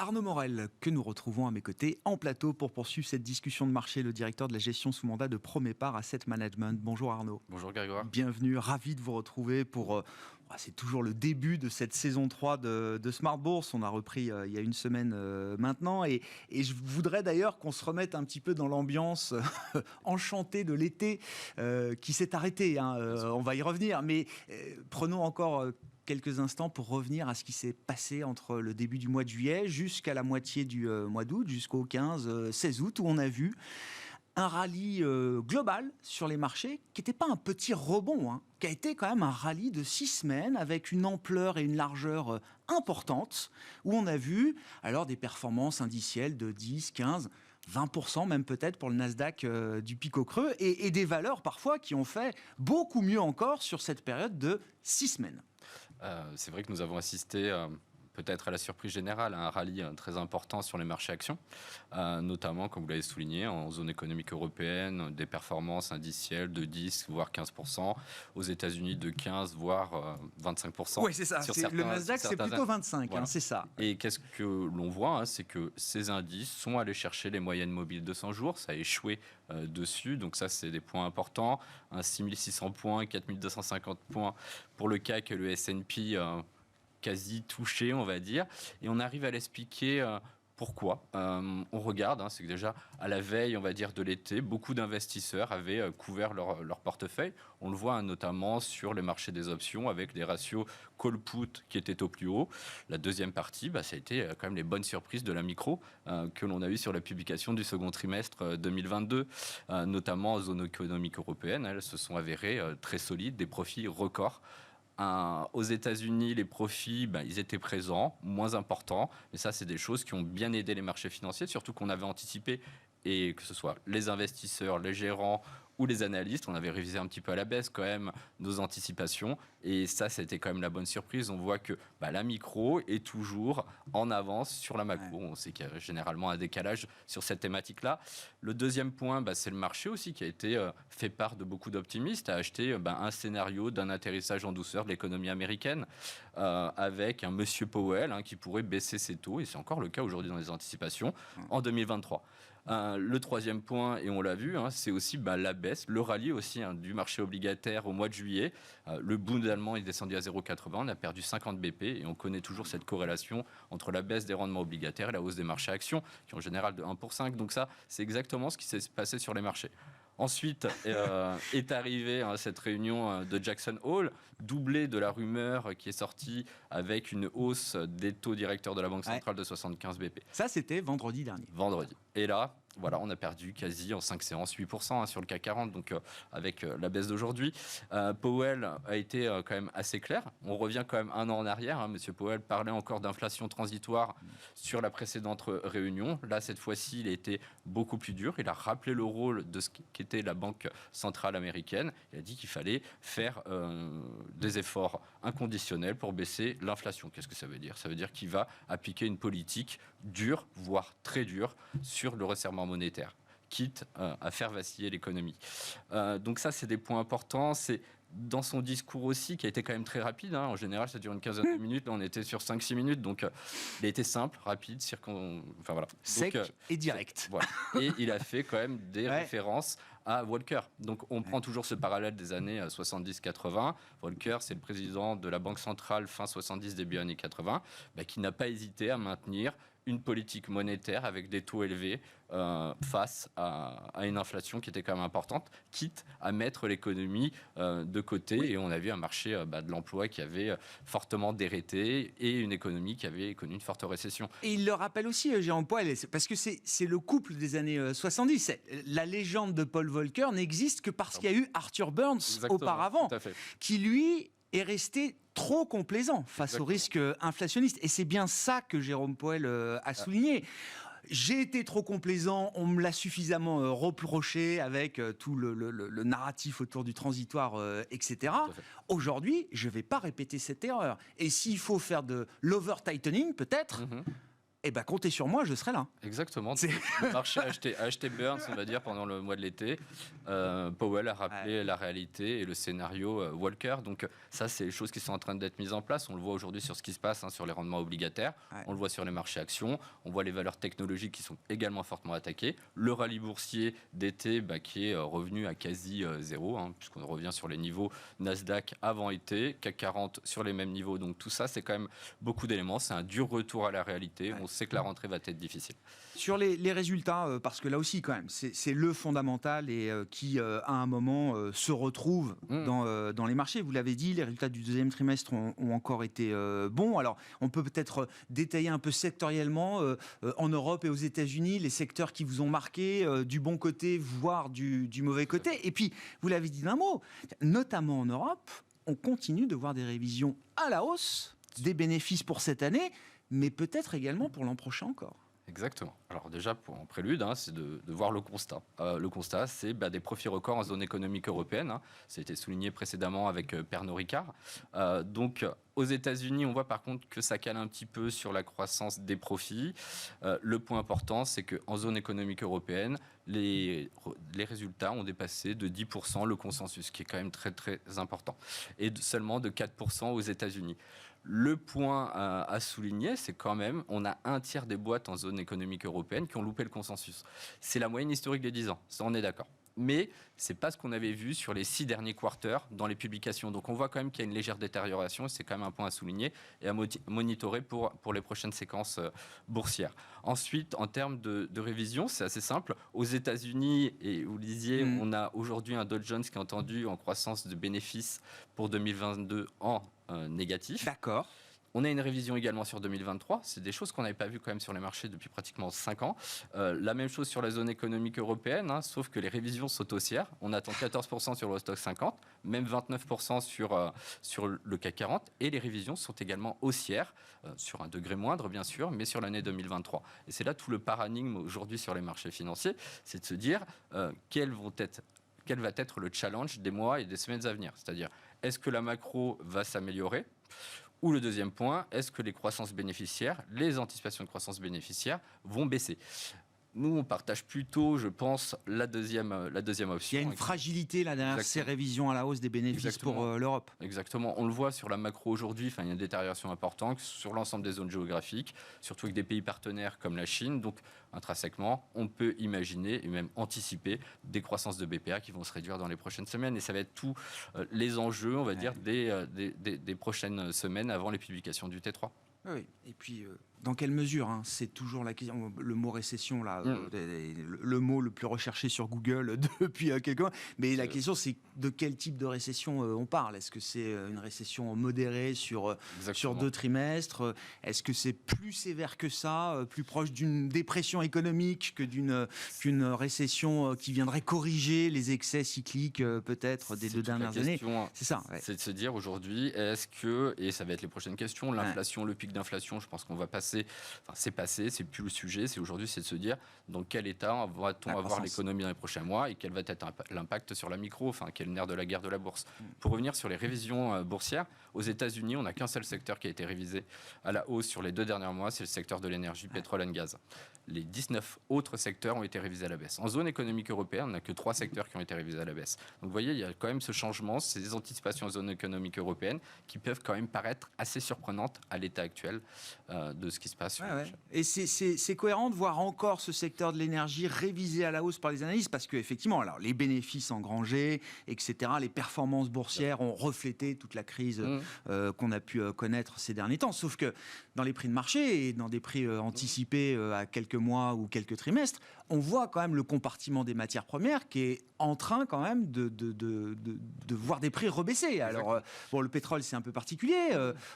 Arnaud Morel, que nous retrouvons à mes côtés en plateau pour poursuivre cette discussion de marché, le directeur de la gestion sous mandat de Promépar Asset Management. Bonjour Arnaud. Bonjour Grégoire. Bienvenue, ravi de vous retrouver pour... c'est toujours le début de cette saison 3 de Smart Bourse. On a repris il y a une semaine maintenant. Et je voudrais d'ailleurs qu'on se remette un petit peu dans l'ambiance enchantée de l'été qui s'est arrêtée. On va y revenir. Mais prenons encore... quelques instants pour revenir à ce qui s'est passé entre le début du mois de juillet jusqu'à la moitié du mois d'août, jusqu'au 15-16 août, où on a vu un rallye global sur les marchés qui n'était pas un petit rebond, qui a été quand même un rallye de 6 semaines avec une ampleur et une largeur importante, où on a vu alors des performances indicielles de 10, 15, 20% même peut-être pour le Nasdaq du pic au creux, et des valeurs parfois qui ont fait beaucoup mieux encore sur cette période de 6 semaines. C'est vrai que nous avons assisté, peut-être à la surprise générale, à un rallye très important sur les marchés actions, notamment, comme vous l'avez souligné, en zone économique européenne, des performances indicielles de 10, voire 15%, aux États-Unis de 15, voire 25%. Oui, c'est ça. Le Nasdaq, c'est plutôt 25, voilà. C'est ça. Et qu'est-ce que l'on voit, c'est que ces indices sont allés chercher les moyennes mobiles de 100 jours, ça a échoué dessus, donc ça, c'est des points importants. 6600 points, 4250 points pour le CAC et le S&P quasi touché, on va dire. Et on arrive à l'expliquer pourquoi. On regarde, c'est que déjà, à la veille, on va dire, de l'été, beaucoup d'investisseurs avaient couvert leur portefeuille. On le voit notamment sur les marchés des options avec des ratios call-put qui étaient au plus haut. La deuxième partie, ça a été quand même les bonnes surprises de la micro que l'on a eu sur la publication du second trimestre 2022, notamment en zone économique européenne. Elles se sont avérées très solides, des profits records. Aux États-Unis, les profits, ils étaient présents, moins importants, mais ça, c'est des choses qui ont bien aidé les marchés financiers, surtout qu'on avait anticipé, et que ce soit les investisseurs, les gérants ou les analystes, on avait révisé un petit peu à la baisse quand même nos anticipations, et ça, c'était quand même la bonne surprise. On voit que la micro est toujours en avance sur la macro. On sait qu'il y a généralement un décalage sur cette thématique-là. Le deuxième point, c'est le marché aussi qui a été fait part de beaucoup d'optimistes, à acheter un scénario d'un atterrissage en douceur de l'économie américaine avec un monsieur Powell qui pourrait baisser ses taux, et c'est encore le cas aujourd'hui dans les anticipations, en 2023. Le troisième point, et on l'a vu, c'est aussi la baisse, le rallye aussi du marché obligataire au mois de juillet. Le Bund allemand est descendu à 0,80, on a perdu 50 BP, et on connaît toujours cette corrélation entre la baisse des rendements obligataires et la hausse des marchés actions, qui en général de 1 pour 5. Donc ça, c'est exactement ce qui s'est passé sur les marchés. Ensuite est arrivée cette réunion de Jackson Hole, doublée de la rumeur qui est sortie avec une hausse des taux directeurs de la Banque centrale de 75 BP. Ça, c'était vendredi dernier. Vendredi. Et là, voilà, on a perdu quasi en 5 séances 8% sur le CAC 40, donc avec la baisse d'aujourd'hui. Powell a été quand même assez clair. On revient quand même un an en arrière. Monsieur Powell parlait encore d'inflation transitoire sur la précédente réunion. Là, cette fois-ci, il a été beaucoup plus dur. Il a rappelé le rôle de ce qu'était la Banque centrale américaine. Il a dit qu'il fallait faire des efforts inconditionnels pour baisser l'inflation. Qu'est-ce que ça veut dire ? Ça veut dire qu'il va appliquer une politique dure, voire très dure, sur le resserrement monétaire, quitte à faire vaciller l'économie. Donc ça, c'est des points importants. C'est dans son discours aussi, qui a été quand même très rapide. En général, ça dure une quinzaine de minutes. Là, on était sur 5-6 minutes. Donc, il a été simple, rapide, enfin, voilà. Sec et direct. Voilà. Et il a fait quand même des références à Volcker. Donc, on prend toujours ce parallèle des années 70-80. Volcker, c'est le président de la Banque centrale fin 70, début années 80, qui n'a pas hésité à maintenir une politique monétaire avec des taux élevés face à une inflation qui était quand même importante, quitte à mettre l'économie de côté. Et on a vu un marché de l'emploi qui avait fortement dérété et une économie qui avait connu une forte récession. Et il le rappelle aussi, Jérôme Powell, parce que c'est le couple des années 70. La légende de Paul Volcker n'existe que parce qu'il y a eu Arthur Burns auparavant, qui lui est resté trop complaisant face au risque inflationniste. Et c'est bien ça que Jérôme Powell a souligné. J'ai été trop complaisant, on me l'a suffisamment reproché avec tout le narratif autour du transitoire, etc. Aujourd'hui, je ne vais pas répéter cette erreur. Et s'il faut faire de l'over-tightening, peut-être, eh ben, comptez sur moi, je serai là. Exactement. Le marché a acheté Burns, on va dire, pendant le mois de l'été. Powell a rappelé la réalité et le scénario Walker. Donc ça, c'est les choses qui sont en train d'être mises en place. On le voit aujourd'hui sur ce qui se passe sur les rendements obligataires. Ouais. On le voit sur les marchés actions. On voit les valeurs technologiques qui sont également fortement attaquées. Le rallye boursier d'été qui est revenu à quasi zéro, puisqu'on revient sur les niveaux Nasdaq avant été, CAC 40 sur les mêmes niveaux. Donc tout ça, c'est quand même beaucoup d'éléments. C'est un dur retour à la réalité. Ouais. On sait que la rentrée va être difficile. Sur les résultats, parce que là aussi, quand même, c'est le fondamental et qui, à un moment, se retrouve dans les marchés. Vous l'avez dit, les résultats du deuxième trimestre ont encore été bons. Alors, on peut peut-être détailler un peu sectoriellement, en Europe et aux États-Unis, les secteurs qui vous ont marqué, du bon côté, voire du mauvais côté. Et puis, vous l'avez dit d'un mot, notamment en Europe, on continue de voir des révisions à la hausse des bénéfices pour cette année, mais peut-être également pour l'an prochain encore. Exactement. Alors déjà, en prélude, c'est de voir le constat. Le constat, c'est des profits records en zone économique européenne. Ça a été souligné précédemment avec Pernod Ricard. Donc, aux États-Unis, on voit par contre que ça cale un petit peu sur la croissance des profits. Le point important, c'est qu'en zone économique européenne, les résultats ont dépassé de 10% le consensus, qui est quand même très très important, et seulement de 4% aux États-Unis. Le point à souligner, c'est quand même, on a un tiers des boîtes en zone économique européenne qui ont loupé le consensus. C'est la moyenne historique des 10 ans, ça on est d'accord. Mais ce n'est pas ce qu'on avait vu sur les 6 derniers quarters dans les publications. Donc on voit quand même qu'il y a une légère détérioration, c'est quand même un point à souligner et à monitorer pour les prochaines séquences boursières. Ensuite, en termes de révision, c'est assez simple. Aux États-Unis, et vous le disiez, on a aujourd'hui un Dow Jones qui est entendu en croissance de bénéfices pour 2022 en négatif. D'accord. On a une révision également sur 2023. C'est des choses qu'on n'avait pas vues quand même sur les marchés depuis pratiquement 5 ans. La même chose sur la zone économique européenne, sauf que les révisions sont haussières. On attend 14% sur le Stoxx 50, même 29% sur le CAC 40. Et les révisions sont également haussières, sur un degré moindre bien sûr, mais sur l'année 2023. Et c'est là tout le paradigme aujourd'hui sur les marchés financiers, c'est de se dire quel va être le challenge des mois et des semaines à venir. C'est-à-dire, est-ce que la macro va s'améliorer ? Ou le deuxième point, est-ce que les croissances bénéficiaires, les anticipations de croissance bénéficiaire vont baisser ? Nous, on partage plutôt, je pense, la deuxième option. Il y a une fragilité là derrière ces révisions à la hausse des bénéfices pour l'Europe. Exactement. On le voit sur la macro aujourd'hui, il y a une détérioration importante sur l'ensemble des zones géographiques, surtout avec des pays partenaires comme la Chine. Donc, intrinsèquement, on peut imaginer et même anticiper des croissances de BPA qui vont se réduire dans les prochaines semaines. Et ça va être tous les enjeux, on va dire, des prochaines semaines avant les publications du T3. Oui, et puis dans quelle mesure c'est toujours la question, le mot récession, là, le mot le plus recherché sur Google depuis quelques mois. Mais la question, c'est de quel type de récession on parle. Est-ce que c'est une récession modérée sur 2 trimestres ? Est-ce que c'est plus sévère que ça, plus proche d'une dépression économique que qu'une récession qui viendrait corriger les excès cycliques peut-être des 2 dernières années ? C'est ça. Ouais. C'est de se dire aujourd'hui, est-ce que, et ça va être les prochaines questions, l'inflation, le pic d'inflation, je pense qu'on va passer, c'est passé, c'est plus le sujet, c'est aujourd'hui, c'est de se dire dans quel état va-t-on avoir l'économie dans les prochains mois et quel va être l'impact sur la micro, quel est le nerf de la guerre de la bourse. Pour revenir sur les révisions boursières, aux États-Unis, on n'a qu'un seul secteur qui a été révisé à la hausse sur les 2 derniers mois, c'est le secteur de l'énergie, pétrole et gaz. Les 19 autres secteurs ont été révisés à la baisse. En zone économique européenne, on n'a que 3 secteurs qui ont été révisés à la baisse. Donc vous voyez, il y a quand même ce changement, ces anticipations en zone économique européenne qui peuvent quand même paraître assez surprenantes à l'état actuel de ce qui se passe sur le marché. Et c'est cohérent de voir encore ce secteur de l'énergie révisé à la hausse par les analystes parce qu'effectivement, alors, les bénéfices engrangés, etc., les performances boursières ont reflété toute la crise qu'on a pu connaître ces derniers temps. Sauf que dans les prix de marché et dans des prix anticipés à quelques mois ou quelques trimestres, on voit quand même le compartiment des matières premières qui est en train quand même de voir des prix rebaisser. Alors, le pétrole, c'est un peu particulier,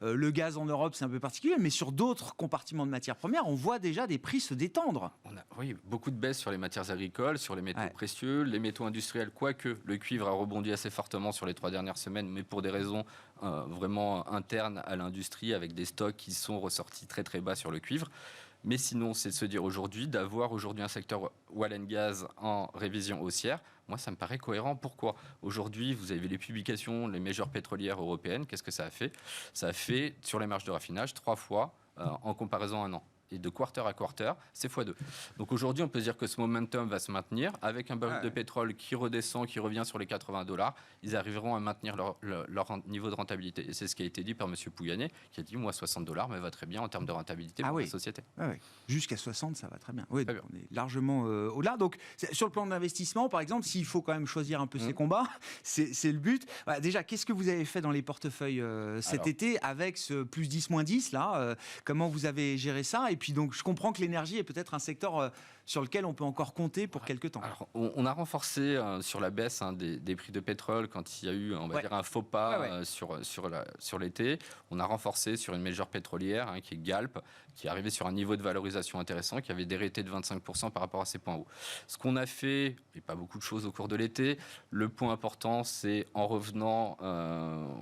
le gaz en Europe, c'est un peu particulier, mais sur d'autres compartiments de matières premières, on voit déjà des prix se détendre. On a beaucoup de baisse sur les matières agricoles, sur les métaux précieux, les métaux industriels, quoique le cuivre a rebondi assez fortement sur les 3 dernières semaines, mais pour des raisons vraiment internes à l'industrie, avec des stocks qui sont ressortis très très bas sur le cuivre. Mais sinon, c'est de se dire aujourd'hui, d'avoir aujourd'hui un secteur oil and gas en révision haussière, moi, ça me paraît cohérent. Pourquoi ? Aujourd'hui, vous avez les publications, les majors pétrolières européennes. Qu'est-ce que ça a fait ? Ça a fait, sur les marges de raffinage, 3 fois en comparaison à un an. et de quarter à quarter, c'est x2. Donc aujourd'hui, on peut dire que ce momentum va se maintenir avec un baril de pétrole qui redescend, qui revient sur les $80. Ils arriveront à maintenir leur niveau de rentabilité. Et c'est ce qui a été dit par M. Pouyanné, qui a dit, moi, $60 me va très bien en termes de rentabilité pour la société. Jusqu'à 60, ça va très bien. Oui, très bien. On est largement au-delà. Donc, sur le plan d'investissement, par exemple, s'il faut quand même choisir un peu ses combats, c'est le but. Voilà, déjà, qu'est-ce que vous avez fait dans les portefeuilles cet été avec ce plus 10, moins 10 là comment vous avez géré ça? Et puis, donc, je comprends que l'énergie est peut-être un secteur sur lequel on peut encore compter pour quelques temps. Alors, on a renforcé sur la baisse des prix de pétrole quand il y a eu, on va dire, un faux pas sur l'été. On a renforcé sur une majeure pétrolière qui est Galp, qui est arrivée sur un niveau de valorisation intéressant, qui avait dérété de 25% par rapport à ses points hauts. Ce qu'on a fait, et pas beaucoup de choses au cours de l'été, le point important, c'est en revenant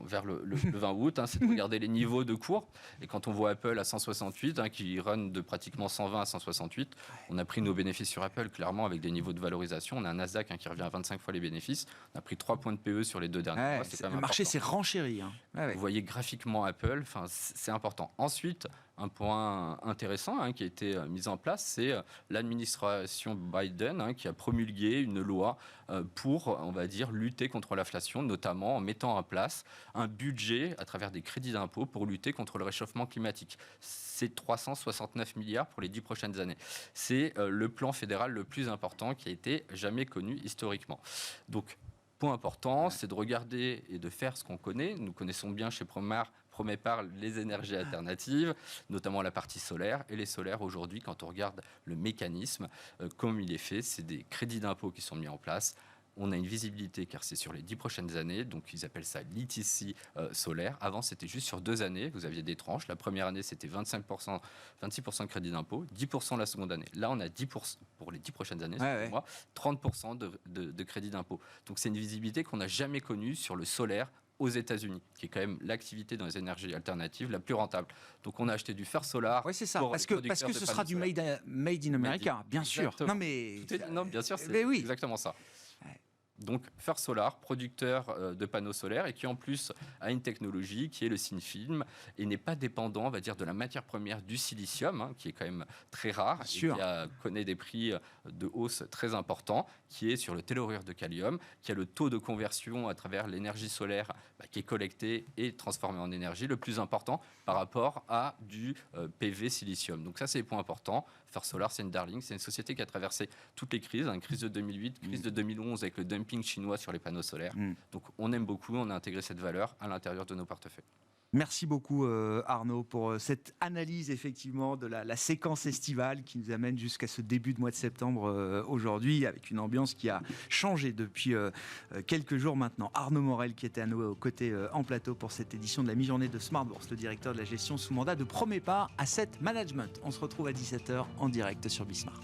vers le 20 août, c'est de regarder les niveaux de cours. Et quand on voit Apple à 168, qui run de pratiquement 120 à 168, on a pris nos bénéfices sur Apple, clairement, avec des niveaux de valorisation. On a un Nasdaq qui revient à 25 fois les bénéfices. On a pris 3 points de PE sur les 2 derniers mois. Le marché s'est renchéri. Vous voyez graphiquement Apple, c'est important. Ensuite, un point intéressant qui a été mis en place, c'est l'administration Biden qui a promulgué une loi pour, on va dire, lutter contre l'inflation, notamment en mettant en place un budget à travers des crédits d'impôt pour lutter contre le réchauffement climatique. C'est 369 milliards pour les 10 prochaines années. C'est le plan fédéral le plus important qui a été jamais connu historiquement. Donc, point important, c'est de regarder et de faire ce qu'on connaît. Nous connaissons bien chez Promépar les énergies alternatives, notamment la partie solaire. Et les solaires, aujourd'hui, quand on regarde le mécanisme, comme il est fait, c'est des crédits d'impôt qui sont mis en place. On a une visibilité car c'est sur les 10 prochaines années, donc ils appellent ça l'ITC solaire. Avant, c'était juste sur 2 années, vous aviez des tranches. La première année, c'était 26% de crédit d'impôt, 10% la seconde année. Là, on a 10% pour les 10 prochaines années, 30% de crédit d'impôt. Donc c'est une visibilité qu'on n'a jamais connue sur le solaire aux États-Unis, qui est quand même l'activité dans les énergies alternatives la plus rentable. Donc on a acheté du First Solar. Oui, c'est ça, parce que ce sera du made in America, bien sûr. Non, bien sûr, c'est exactement ça. Donc First Solar, producteur de panneaux solaires et qui en plus a une technologie qui est le thin film et n'est pas dépendant, on va dire, de la matière première du silicium, qui est quand même très rare et qui connaît des prix de hausse très importants, qui est sur le tellurure de kalium, qui a le taux de conversion à travers l'énergie solaire qui est collectée et transformée en énergie le plus important par rapport à du PV silicium. Donc ça, c'est les points importants. First Solar, c'est une darling, c'est une société qui a traversé toutes les crises, crise de 2008, crise de 2011 avec le dumping chinois sur les panneaux solaires. Donc on aime beaucoup, on a intégré cette valeur à l'intérieur de nos portefeuilles. Merci beaucoup Arnaud pour cette analyse effectivement de la séquence estivale qui nous amène jusqu'à ce début de mois de septembre aujourd'hui avec une ambiance qui a changé depuis quelques jours maintenant. Arnaud Morel qui était à nos côtés en plateau pour cette édition de la mi-journée de Smart Bourse, le directeur de la gestion sous mandat de Promépar Asset Management. On se retrouve à 17h en direct sur Bismart.